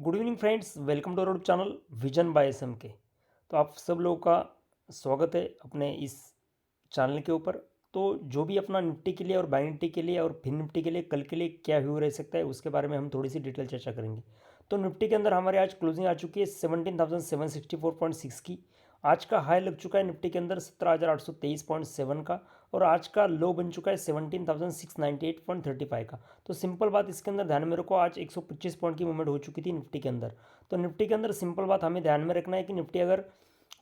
Good evening friends, welcome to our channel vision by SM K. तो आप सब लोगों का स्वागत है अपने इस चैनल के ऊपर। तो जो भी अपना निफ्टी के लिए और बैंक निफ्टी के लिए और फिन निफ्टी के लिए कल के लिए क्या व्यू रह सकता है उसके बारे में हम थोड़ी सी डिटेल चर्चा करेंगे। तो निफ्टी के अंदर हमारे आज क्लोजिंग आ चुकी है 17,764.6 की। आज का हाई लग चुका है निफ्टी के अंदर 17,823.7 का, और आज का लो बन चुका है 17,698.35 का। तो सिंपल बात इसके अंदर ध्यान में रखो, आज 125 पॉइंट की मूवमेंट हो चुकी थी निफ्टी के अंदर। तो निफ्टी के अंदर सिंपल बात हमें ध्यान में रखना है कि निफ्टी अगर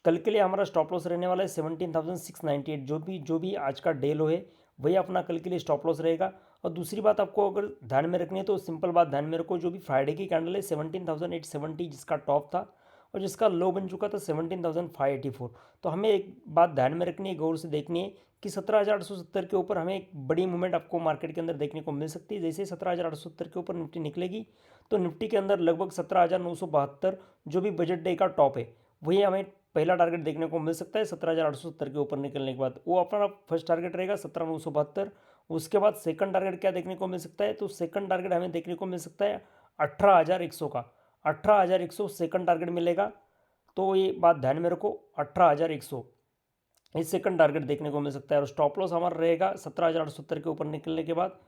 कल के लिए हमारा स्टॉप लॉस रहने वाला है 17,698, जो भी आज का डे लो है वही अपना कल के लिए स्टॉप लॉस रहेगा। और दूसरी बात आपको अगर ध्यान में रखनी है तो सिंपल बात ध्यान में रखो, जो भी फ्राइडे की कैंडल है 17,870 जिसका टॉप था और जिसका लो बन चुका था 17,584। तो हमें एक बात ध्यान में रखनी है, गौर से देखनी है कि 17,870 के ऊपर हमें एक बड़ी मूवमेंट आपको मार्केट के अंदर देखने को मिल सकती है। जैसे 17,870 के ऊपर निफ्टी निकलेगी तो निफ्टी के अंदर लगभग 17,972 जो भी बजट डे का टॉप है वही हमें पहला टारगेट देखने को मिल सकता है। 17,870 के ऊपर निकलने के बाद वो अपना फर्स्ट टारगेट रहेगा 17,972। उसके बाद सेकंड टारगेट क्या देखने को मिल सकता है, तो सेकंड टारगेट हमें देखने को मिल सकता है 18,100 का। 18,100 सेकंड टारगेट मिलेगा। तो ये बात ध्यान में रखो, 18,100 इस सेकंड टारगेट देखने को मिल सकता है। और स्टॉप लॉस हमारा रहेगा 17,870 के ऊपर निकलने के बाद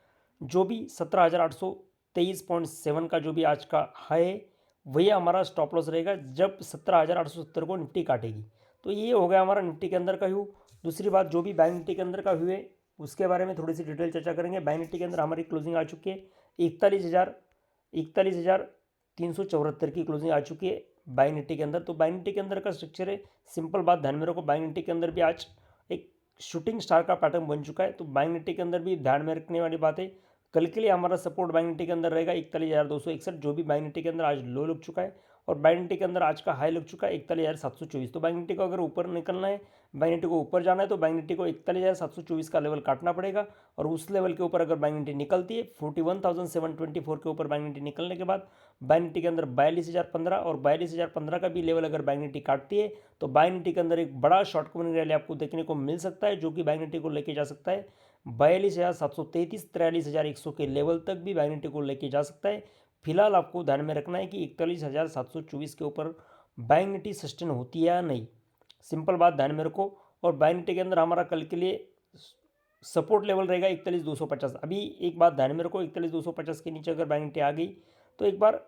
जो भी 17,823.7 का जो भी आज का हाई है वही हमारा स्टॉप लॉस रहेगा जब 17,870 को निफ्टी काटेगी। तो ये हो गया हमारा निफ्टी के अंदर का व्यू। दूसरी बात, जो भी बैंक निफ्टी के अंदर का व्यू है उसके बारे में थोड़ी सी डिटेल चर्चा करेंगे। बैंक निफ्टी के अंदर हमारी क्लोजिंग आ चुकी है 41,374 की क्लोजिंग आ चुकी है बैंक निफ्टी के अंदर। तो बैंक निफ्टी के अंदर का स्ट्रक्चर है, सिंपल बात ध्यान में रखो, बैंक निफ्टी के अंदर भी आज एक शूटिंग स्टार का पैटर्न बन चुका है। तो बैंक निफ्टी के अंदर भी ध्यान में रखने वाली बात है, कल के लिए हमारा सपोर्ट बैंक निफ्टी के अंदर रहेगा 41,261 जो भी बैंक निफ्टी के अंदर आज लो लग चुका है, और बैंक निफ्टी के अंदर आज का हाई लग चुका है 41,724। तो बैंक निफ्टी को अगर ऊपर निकलना है, बैंक निफ्टी को ऊपर जाना है तो बैंक निफ्टी को 41,724 का लेवल काटना पड़ेगा। और उस लेवल के ऊपर अगर बैंक निफ्टी निकलती है 41,724 के ऊपर बैंक निफ्टी निकलने के बाद बैंक निफ्टी के अंदर 42,015 और 42,015 का भी लेवल अगर बैंक निफ्टी काटती है तो बैंक निफ्टी के अंदर एक बड़ा शॉर्ट कवरिंग रैली आपको देखने को मिल सकता है, जो कि बैंक निफ्टी को लेके जा सकता है 42,733 43,100 के लेवल तक भी बैंक निफ्टी को लेके जा सकता है। फिलहाल आपको ध्यान में रखना है कि 41,724 के ऊपर बैंक निफ्टी सस्टेन होती है या नहीं, सिंपल बात ध्यान में रखो। और बैंक निफ्टी के अंदर हमारा कल के लिए सपोर्ट लेवल रहेगा 41,250। अभी एक बात ध्यान में रखो, 41,250 के नीचे अगर बैंक निफ्टी आ गई तो एक बार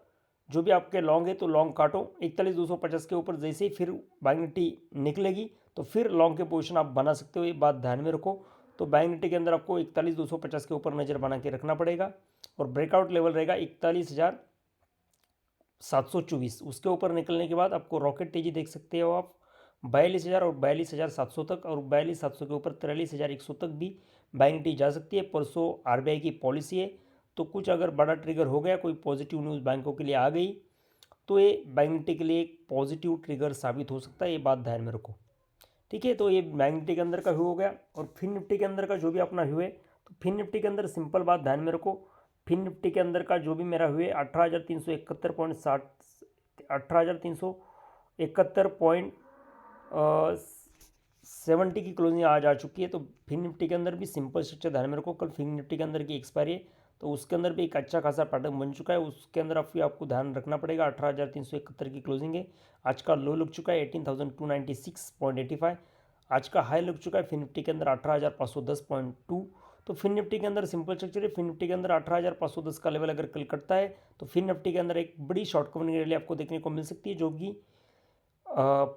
जो भी आपके लॉन्ग है तो लॉन्ग काटो 41,250 के ऊपर। जैसे ही फिर बैंक निफ्टी निकलेगी तो फिर लॉन्ग के पोजीशन आप बना सकते हो, ये बात ध्यान में रखो। तो बैंक निफ्टी के अंदर आपको 41,250 के ऊपर नज़र बना के रखना पड़ेगा। और ब्रेकआउट लेवल रहेगा 41,724, उसके ऊपर निकलने के बाद आपको रॉकेट तेजी देख सकते हो आप 42,000 और 42,700 तक, और 42,700 के ऊपर 43,100 तक भी बैंक निफ्टी जा सकती है। परसों आरबीआई की पॉलिसी है, तो कुछ अगर बड़ा ट्रिगर हो गया, कोई पॉजिटिव न्यूज़ बैंकों के लिए आ गई तो ये बैंक निफ्टी के लिए एक पॉजिटिव ट्रिगर साबित हो सकता है, ये बात ध्यान में रखो। ठीक है, तो ये बैंक निफ्टी के अंदर का व्यू हो गया। और फिन निफ्टी के अंदर का जो भी अपना व्यू है, तो फिन निफ्टी के अंदर सिंपल बात ध्यान में रखो, फिन निफ्टी के अंदर का जो भी मेरा व्यू है 18,371.60 18,371.70 की क्लोजिंग आज आ चुकी है। तो फिन निफ्टी के अंदर भी सिंपल स्ट्रक्चर ध्यान में रखो, कल फिन निफ्टी के अंदर की एक्सपायरी है तो उसके अंदर भी एक अच्छा खासा पैटर्न बन चुका है, उसके अंदर आपको ध्यान रखना पड़ेगा। 18,371 की क्लोजिंग है, आज का लो लग चुका है 18,296.85, आज का हाई लग चुका है फिन निफ्टी के अंदर 18,510.2। तो फिन निफ्टी के अंदर सिंपल स्ट्रक्चर है, फिन निफ्टी के अंदर 18,510 का लेवल अगर कल कटता है तो फिन निफ्टी के अंदर एक बड़ी शॉर्ट कवरिंग रैली आपको देखने को मिल सकती है, जो कि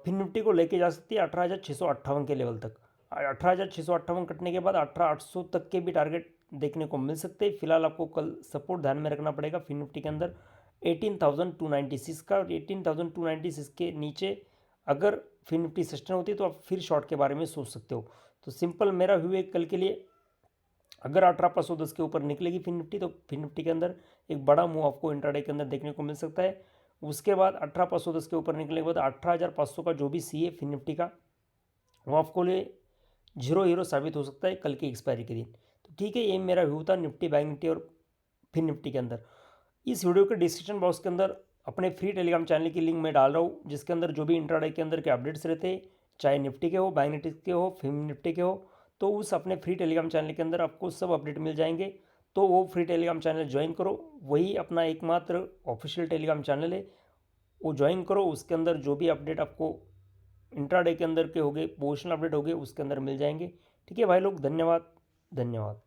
फिन निफ्टी को लेके जा सकती है 18,658 के लेवल तक। 18,658 कटने के बाद 18,800 तक के भी टारगेट देखने को मिल सकते हैं। फिलहाल आपको कल सपोर्ट ध्यान में रखना पड़ेगा फिन निफ्टी के अंदर 18,296 का, और 18,296 के नीचे अगर फिन निफ्टी सस्टेन होती है तो आप फिर शॉर्ट के बारे में सोच सकते हो। तो सिंपल मेरा व्यू है कल के लिए, अगर 18,510 के ऊपर निकलेगी फिन निफ्टी तो फिन निफ्टी के अंदर एक बड़ा मूव आपको इंट्राडे के अंदर देखने को मिल सकता है। उसके बाद 18,510 के ऊपर निकलने के बाद 18,500 का जो भी सी है फिन निफ्टी का वो आपको लिए जीरो हीरो साबित हो सकता है कल की एक्सपायरी के दिन। तो ठीक है, ये मेरा व्यू था निफ्टी, बैंक निफ्टी और फिन निफ्टी के अंदर। इस वीडियो के डिस्क्रिप्शन बॉक्स के अंदर अपने फ्री टेलीग्राम चैनल की लिंक मैं डाल रहा हूँ, जिसके अंदर जो भी इंट्राडे के अंदर के अपडेट्स रहते हैं, चाहे निफ्टी के हो, बैंक निफ्टी के हो, फिन निफ्टी के हो, तो उस अपने फ्री टेलीग्राम चैनल के अंदर आपको सब अपडेट मिल जाएंगे। तो वो फ्री टेलीग्राम चैनल ज्वाइन करो, वही अपना एकमात्र ऑफिशियल टेलीग्राम चैनल है, वो ज्वाइन करो। उसके अंदर जो भी अपडेट आपको इंट्राडे के अंदर के हो गए, पोजिशनल अपडेट हो गए, उसके अंदर मिल जाएंगे। ठीक है भाई लोग, धन्यवाद धन्यवाद।